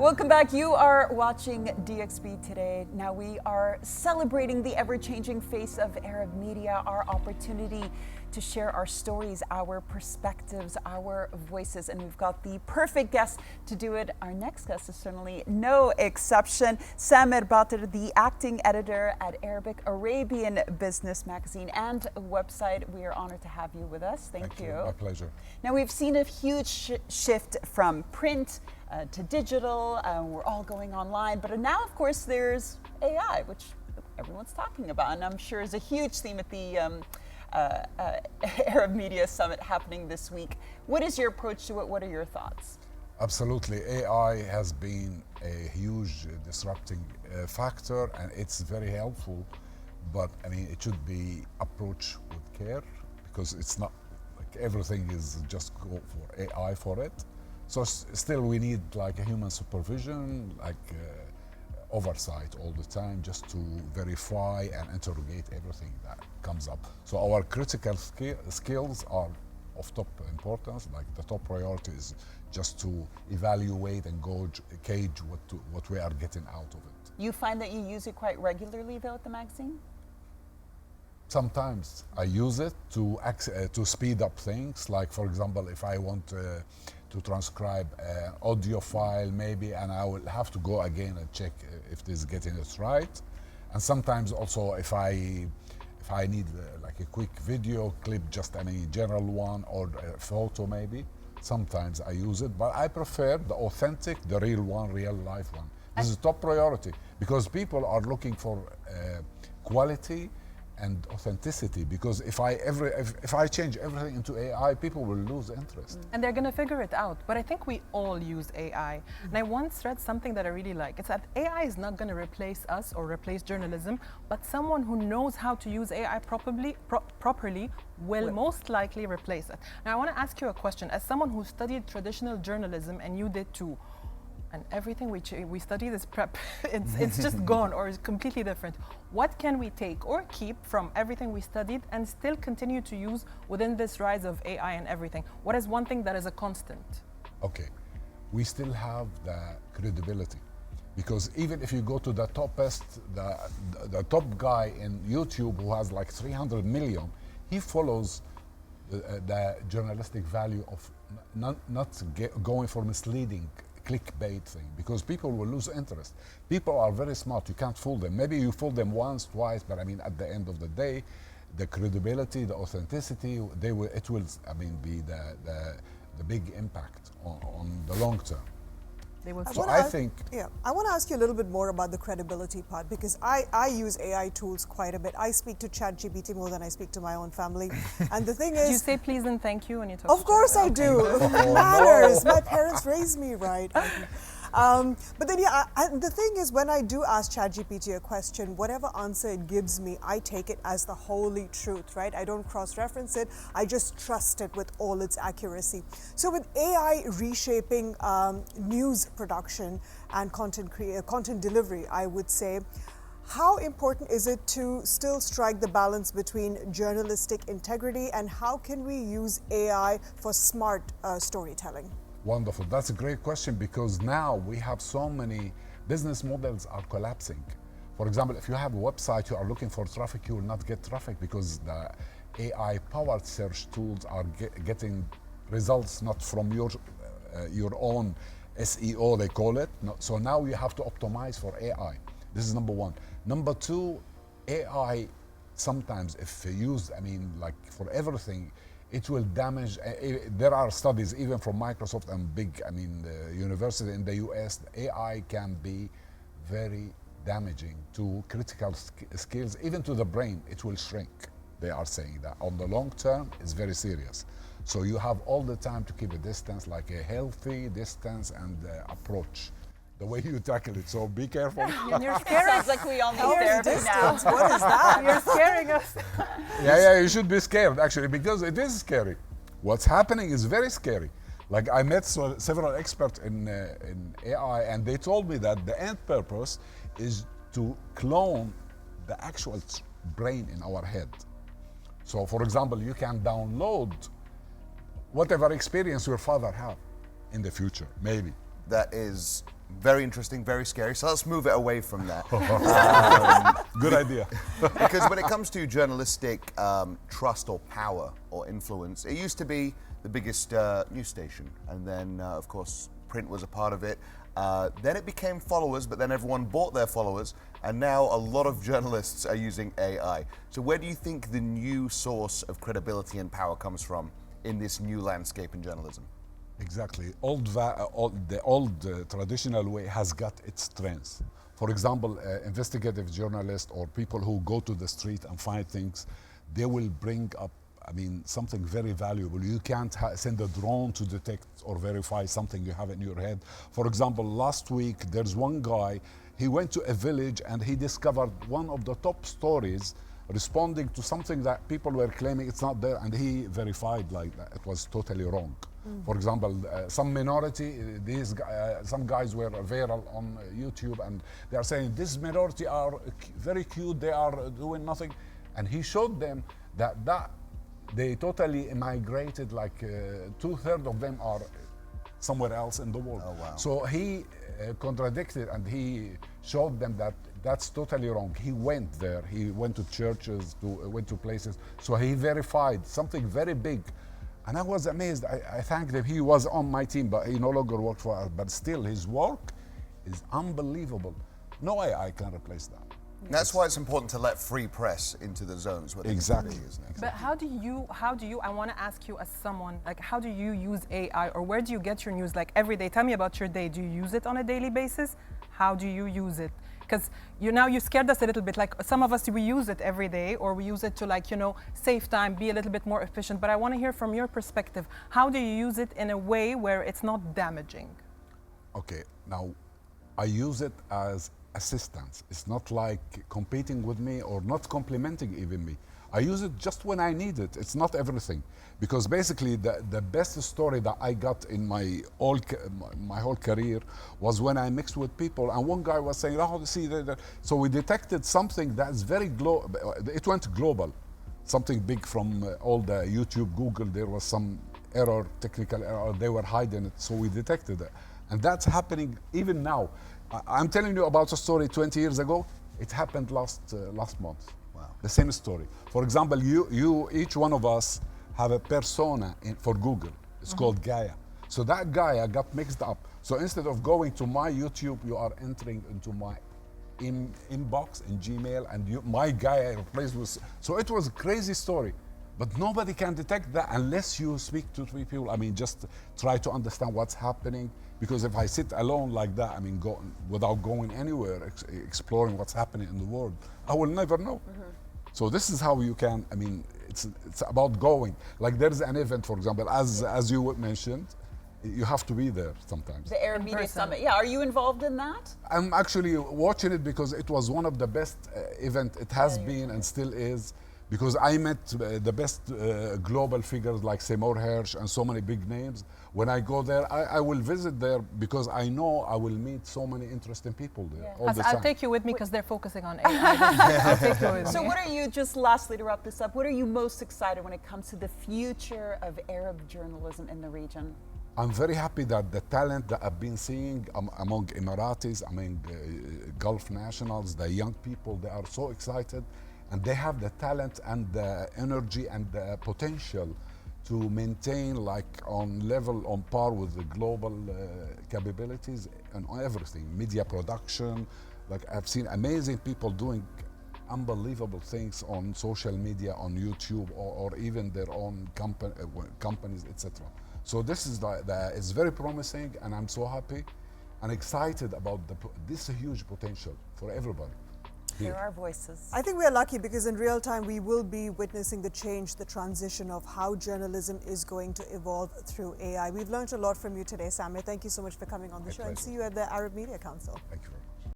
Welcome back. You are watching DXB today. Now we are celebrating the ever-changing face of Arab media, our opportunity to share our stories, our perspectives, our voices, and we've got the perfect guest to do it. Our next guest is certainly no exception. Samer Batir, the acting editor at Arabic Arabian Business Magazine and website. We are honored to have you with us. Thank you. My pleasure. Now we've seen a huge shift from print to digital. We're all going online, but now of course there's AI, which everyone's talking about, and I'm sure is a huge theme at the Arab Media Summit happening this week. What is your approach to it? What are your thoughts? Absolutely. AI has been a huge disrupting factor, and it's very helpful, but I mean, it should be approached with care, because it's not like everything is just go for AI for it. So still we need like a human supervision, like oversight all the time, just to verify and interrogate everything that comes up. So our critical skills are of top importance. Like the top priority is just to evaluate and gauge what we are getting out of it. You find that you use it quite regularly though at the magazine? Sometimes I use it to speed up things. Like for example, if I want to transcribe an audio file maybe, and I will have to go again and check if this is getting it right. And sometimes also if I need like a quick video clip, just any general one, or a photo maybe, sometimes I use it, but I prefer the authentic, the real one, real life one. This is top priority, because people are looking for quality and authenticity, because if I change everything into AI, people will lose interest. And they're gonna figure it out. But I think we all use AI. And I once read something that I really like. It's that AI is not gonna replace us or replace journalism, but someone who knows how to use AI properly will most likely replace it. Now I wanna ask you a question. As someone who studied traditional journalism, and you did too, and everything we study this prep, it's just gone or is completely different. What can we take or keep from everything we studied and still continue to use within this rise of AI and everything? What is one thing that is a constant? Okay, we still have the credibility, because even if you go to the the top guy in YouTube who has like 300 million, he follows the journalistic value of not going for misleading clickbait thing, because people will lose interest. People are very smart, you can't fool them. Maybe you fool them once, twice, but I mean at the end of the day, the credibility, the authenticity, it will I mean be the big impact on the long term. They will. So I think, yeah, I want to ask you a little bit more about the credibility part, because I use AI tools quite a bit. I speak to ChatGPT more than I speak to my own family. And the thing is, do you say please and thank you when you talk? Of course I do. Manners. My parents raised me right. But then, yeah, the thing is, when I do ask ChatGPT a question, whatever answer it gives me, I take it as the holy truth, right? I don't cross-reference it. I just trust it with all its accuracy. So with AI reshaping news production and content delivery, I would say, how important is it to still strike the balance between journalistic integrity, and how can we use AI for smart storytelling? wonderful. That's a great question, because now we have so many business models are collapsing. For example, if you have a website, you are looking for traffic, you will not get traffic because the AI-powered search tools are getting results not from your own SEO, they call it. No, so now you have to optimize for AI. This is number one. Number two, AI sometimes, if used, I mean, like for everything, it will damage. There are studies even from Microsoft and big, I mean, university in the US. AI can be very damaging to critical skills, even to the brain. It will shrink. They are saying that on the long term, it's very serious. So you have all the time to keep a distance, like a healthy distance and approach, the way you tackle it. So be careful. You're scaring us like we all need therapy now. What is that? You're scaring us. Yeah, you should be scared actually, because it is scary. What's happening is very scary. Like I met several experts in AI, and they told me that the end purpose is to clone the actual brain in our head. So for example, you can download whatever experience your father had in the future, maybe. That is Very interesting, very scary. So let's move it away from that. Good idea. Because when it comes to journalistic trust or power or influence, it used to be the biggest news station. And then, of course, print was a part of it. Then it became followers, but then everyone bought their followers. And now a lot of journalists are using AI. So where do you think the new source of credibility and power comes from in this new landscape in journalism? Exactly. The old traditional way has got its strengths. For example, investigative journalists or people who go to the street and find things, they will bring up, something very valuable. You can't send a drone to detect or verify something you have in your head. For example, last week, there's one guy, he went to a village and he discovered one of the top stories responding to something that people were claiming it's not there, and he verified like that it was totally wrong. For example, some minority, some guys were viral on YouTube and they are saying this minority are very cute, they are doing nothing. And he showed them that they totally migrated, like 2/3 of them are somewhere else in the world. Oh, wow. So he contradicted and he showed them that that's totally wrong. He went there, he went to churches, went to places. So he verified something very big. And I was amazed. I thanked him. He was on my team, but he no longer worked for us. But still, his work is unbelievable. No AI can replace that. That's why it's important to let free press into the zones. What Exactly. Is now. But how do you, I want to ask you as someone, like how do you use AI or where do you get your news like every day? Tell me about your day. Do you use it on a daily basis? How do you use it? Because you scared us a little bit, like some of us, we use it every day or we use it to save time, be a little bit more efficient. But I want to hear from your perspective, how do you use it in a way where it's not damaging? Okay, now I use it as assistance. It's not like competing with me or not complementing even me. I use it just when I need it. It's not everything. Because basically the best story that I got in my whole career was when I mixed with people and one guy was saying, oh, see, so we detected something that's very global. It went global. Something big from all the YouTube, Google, there was some error, technical error, they were hiding it, so we detected it. And that's happening even now. I'm telling you about a story 20 years ago. It happened last month. Wow. The same story. For example, each one of us have a persona for Google. It's called Gaia. So that Gaia got mixed up. So instead of going to my YouTube, you are entering into my inbox in Gmail, and my Gaia replaced with. So it was a crazy story. But nobody can detect that unless you speak to three people. Just try to understand what's happening. Because if I sit alone like that, without going anywhere, exploring what's happening in the world, I will never know. So this is how you can, it's about going. Like there's an event, for example, as you mentioned, you have to be there sometimes. The Arab Media Summit. Yeah, are you involved in that? I'm actually watching it because it was one of the best event it has been and still is. Because I met the best global figures like Seymour Hersh and so many big names. When I go there, I will visit there because I know I will meet so many interesting people there all the time. I'll take you with me because they're focusing on AI. I'll take you with me. So what are you, just lastly to wrap this up, what are you most excited when it comes to the future of Arab journalism in the region? I'm very happy that the talent that I've been seeing among Emiratis, among Gulf nationals, the young people, they are so excited. And they have the talent and the energy and the potential to maintain on par with the global capabilities and everything, media production. Like I've seen amazing people doing unbelievable things on social media, on YouTube, or even their own companies, etc. So this is it's very promising, and I'm so happy and excited about this huge potential for everybody. Hear our voices. I think we're lucky because in real time we will be witnessing the change, the transition of how journalism is going to evolve through AI. We've learned a lot from you today, Samir. Thank you so much for coming on the show, and see you at the Arab Media Council. Thank you very much.